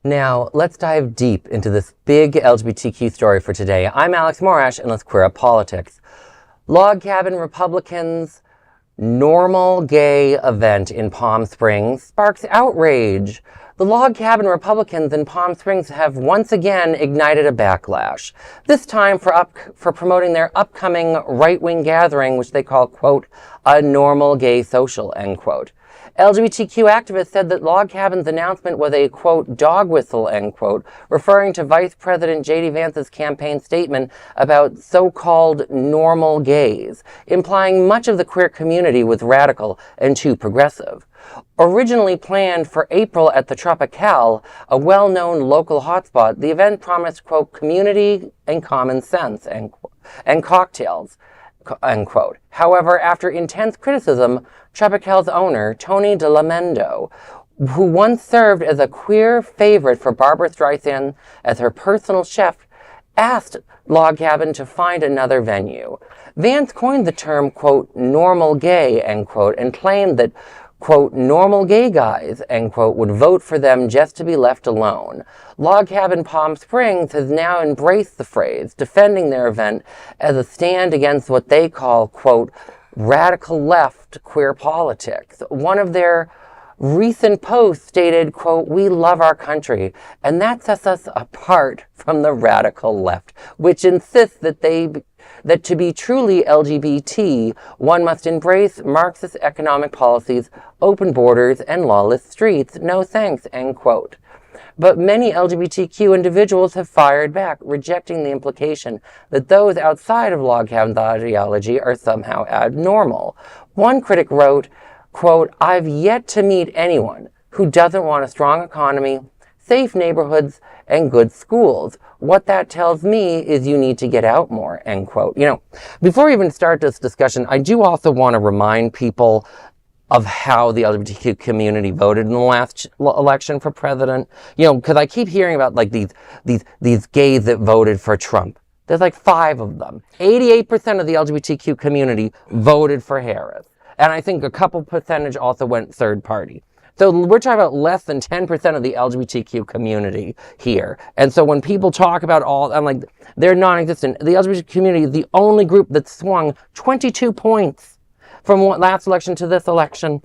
Now, let's dive deep into this big LGBTQ story for today. I'm Alex Morash, and let's queer up politics. Log cabin Republicans' normal gay event in Palm Springs sparks outrage. The log cabin Republicans in Palm Springs have once again ignited a backlash, this time for promoting their upcoming right-wing gathering, which they call, quote, a normal gay social, end quote. LGBTQ activists said that Log Cabin's announcement was a, quote, dog whistle, end quote, referring to Vice President JD Vance's campaign statement about so-called normal gays, implying much of the queer community was radical and too progressive. Originally planned for April at the Tropicale, a well-known local hotspot, the event promised, quote, community and common sense, end quote, and cocktails, end quote. However, after intense criticism, Tropicale's owner, DiLembo, who once served as a queer favorite for Barbra Streisand as her personal chef, asked Log Cabin to find another venue. Vance coined the term, quote, normal gay, end quote, and claimed that, quote, normal gay guys, end quote, would vote for them just to be left alone. Log Cabin Palm Springs has now embraced the phrase, defending their event as a stand against what they call, quote, radical left queer politics. One of their recent posts stated, quote, we love our country, and that sets us apart from the radical left, which insists that to be truly LGBT, one must embrace Marxist economic policies, open borders, and lawless streets. No thanks, end quote. But many LGBTQ individuals have fired back, rejecting the implication that those outside of Log Cabin's ideology are somehow abnormal. One critic wrote, quote, I've yet to meet anyone who doesn't want a strong economy, safe neighborhoods, and good schools. What that tells me is you need to get out more, end quote. You know, before we even start this discussion, I do also want to remind people of how the LGBTQ community voted in the last election for president. You know, because I keep hearing about like these gays that voted for Trump. There's like 5 of them. 88% of the LGBTQ community voted for Harris. And I think a couple percentage also went third party. So we're talking about less than 10% of the LGBTQ community here. And so when people talk about I'm like, they're non-existent. The LGBT community is the only group that swung 22 points from last election to this election,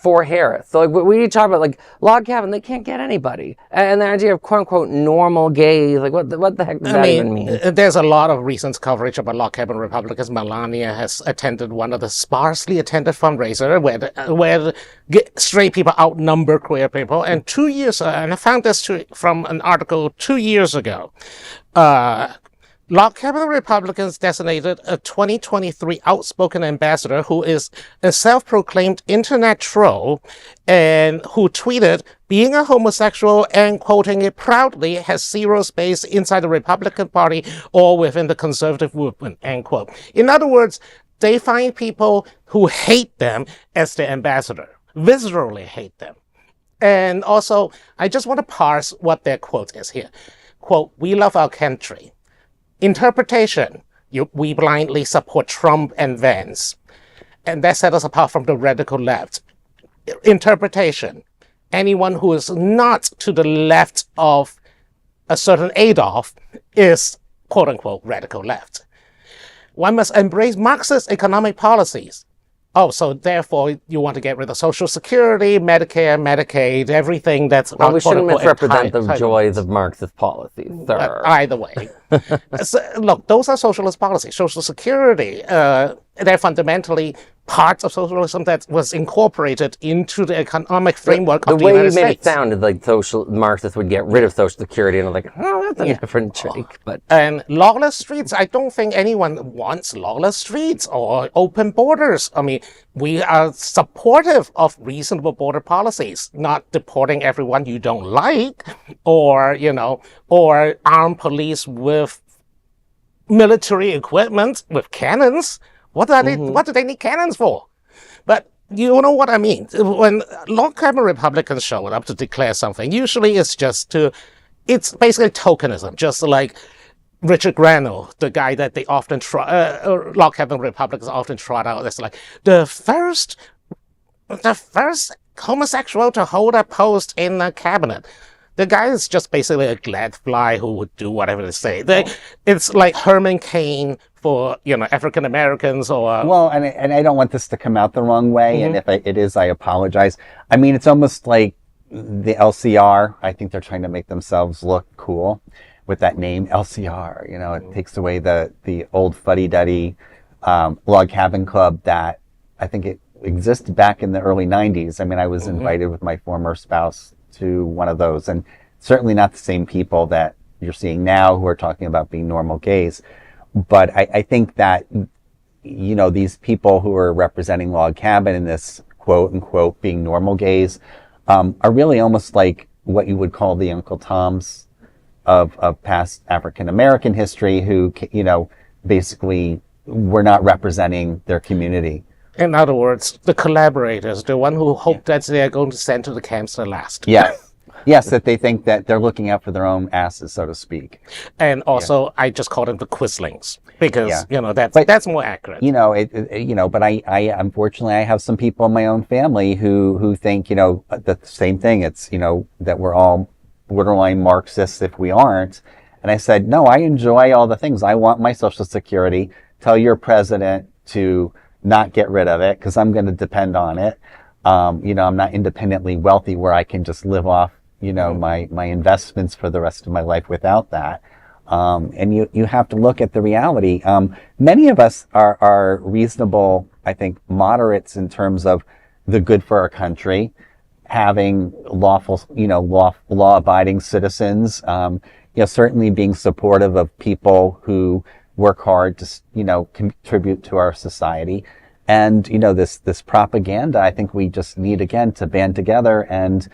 for Harris. So like we need to talk about like Log Cabin, they can't get anybody. And the idea of quote unquote normal gays, like what the heck does that even mean? There's a lot of recent coverage about Log Cabin Republicans. Melania has attended one of the sparsely attended fundraiser where straight people outnumber queer people. And 2 years, and I found this from an article 2 years ago, Log Cabin Republicans designated a 2023 outspoken ambassador who is a self-proclaimed internet troll and who tweeted, being a homosexual and quoting it proudly has zero space inside the Republican Party or within the conservative movement, end quote. In other words, they find people who hate them as their ambassador, viscerally hate them. And also, I just want to parse what their quote is here. Quote, we love our country. Interpretation, we blindly support Trump and Vance. And that set us apart from the radical left. Interpretation, anyone who is not to the left of a certain Adolf is quote-unquote radical left. One must embrace Marxist economic policies. Oh, so therefore you want to get rid of Social Security, Medicare, Medicaid, everything that's... Well, we shouldn't misrepresent the joys of Marxist policies, sir. Either way. So, look, those are socialist policies. Social Security, they're fundamentally parts of socialism that was incorporated into the economic framework of the United States. The way you made it sound is like Marxists would get rid of Social Security, and I'm like, oh, that's a different trick. But and lawless streets, I don't think anyone wants lawless streets or open borders. I mean, we are supportive of reasonable border policies, not deporting everyone you don't like, or armed police with military equipment, with cannons. What do they need cannons for? But you know what I mean. When Log Cabin Republicans show up to declare something, usually it's basically tokenism, just like Richard Granell, the guy that they often Log Cabin Republicans often trot out as like the first homosexual to hold a post in the cabinet. The guy is just basically a glad fly who would do whatever they say. It's like Herman Cain for, African Americans or... Well, and I don't want this to come out the wrong way, and if it is, I apologize. I mean, it's almost like the LCR. I think they're trying to make themselves look cool with that name, LCR. It takes away the old fuddy-duddy log cabin club that I think it existed back in the early 90s. I mean, I was invited with my former spouse to one of those, and certainly not the same people that you're seeing now who are talking about being normal gays. But I think that, these people who are representing log cabin in this quote unquote being normal gays are really almost like what you would call the Uncle Toms of past African American history who, basically were not representing their community. In other words, the collaborators, the one who hope that they are going to send to the camps the last. Yes, that they think that they're looking out for their own asses, so to speak. And also, I just call them the quislings because that's more accurate. But I unfortunately I have some people in my own family who think the same thing. It's that we're all borderline Marxists if we aren't. And I said, no, I enjoy all the things. I want my Social Security. Tell your president to not get rid of it because I'm going to depend on it. I'm not independently wealthy where I can just live off, my investments for the rest of my life without that. And you have to look at the reality. Many of us are reasonable, I think, moderates in terms of the good for our country, having lawful, law-abiding citizens, certainly being supportive of people who work hard to, contribute to our society. And, this propaganda, I think we just need, again, to band together and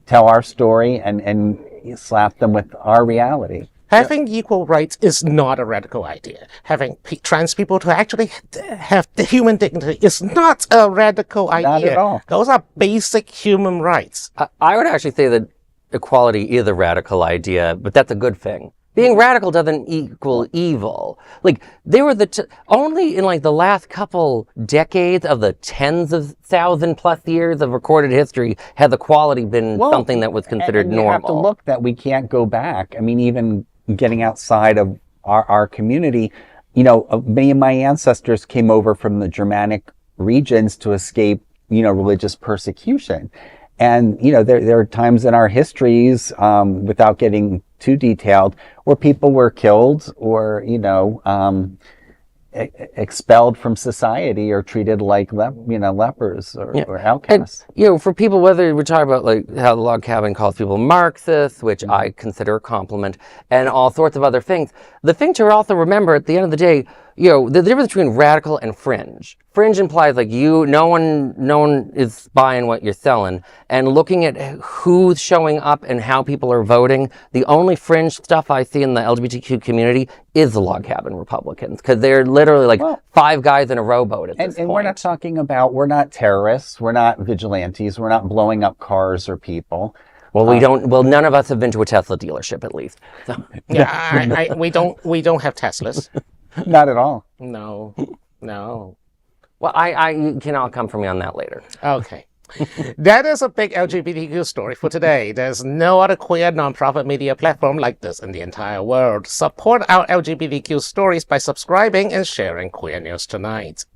tell our story and slap them with our reality. Having equal rights is not a radical idea. Having trans people to actually have the human dignity is not a radical idea. Not at all. Those are basic human rights. I would actually say that equality is a radical idea, but that's a good thing. Being radical doesn't equal evil. Like, they were only in the last couple decades of the tens of thousand plus years of recorded history has equality been something that was considered normal. You have to look that we can't go back. I mean, even getting outside of our community, many of my ancestors came over from the Germanic regions to escape, religious persecution. And, there are times in our histories, without getting too detailed, where people were killed or, expelled from society or treated like, lepers or outcasts. And, for people, whether we're talking about how the log cabin calls people Marxists, which I consider a compliment, and all sorts of other things, the thing to also remember at the end of the day, the difference between radical and fringe. Fringe implies no one is buying what you're selling. And looking at who's showing up and how people are voting, the only fringe stuff I see in the LGBTQ community is the log cabin Republicans, because they're literally five guys in a rowboat at this point. And we're not talking about, we're not terrorists, we're not vigilantes, we're not blowing up cars or people. Well, none of us have been to a Tesla dealership, at least. So. Yeah, we don't have Teslas. Not at all. No. Well, you can all come for me on that later. Okay. That is a big LGBTQ story for today. There's no other queer nonprofit media platform like this in the entire world. Support our LGBTQ stories by subscribing and sharing Queer News Tonight.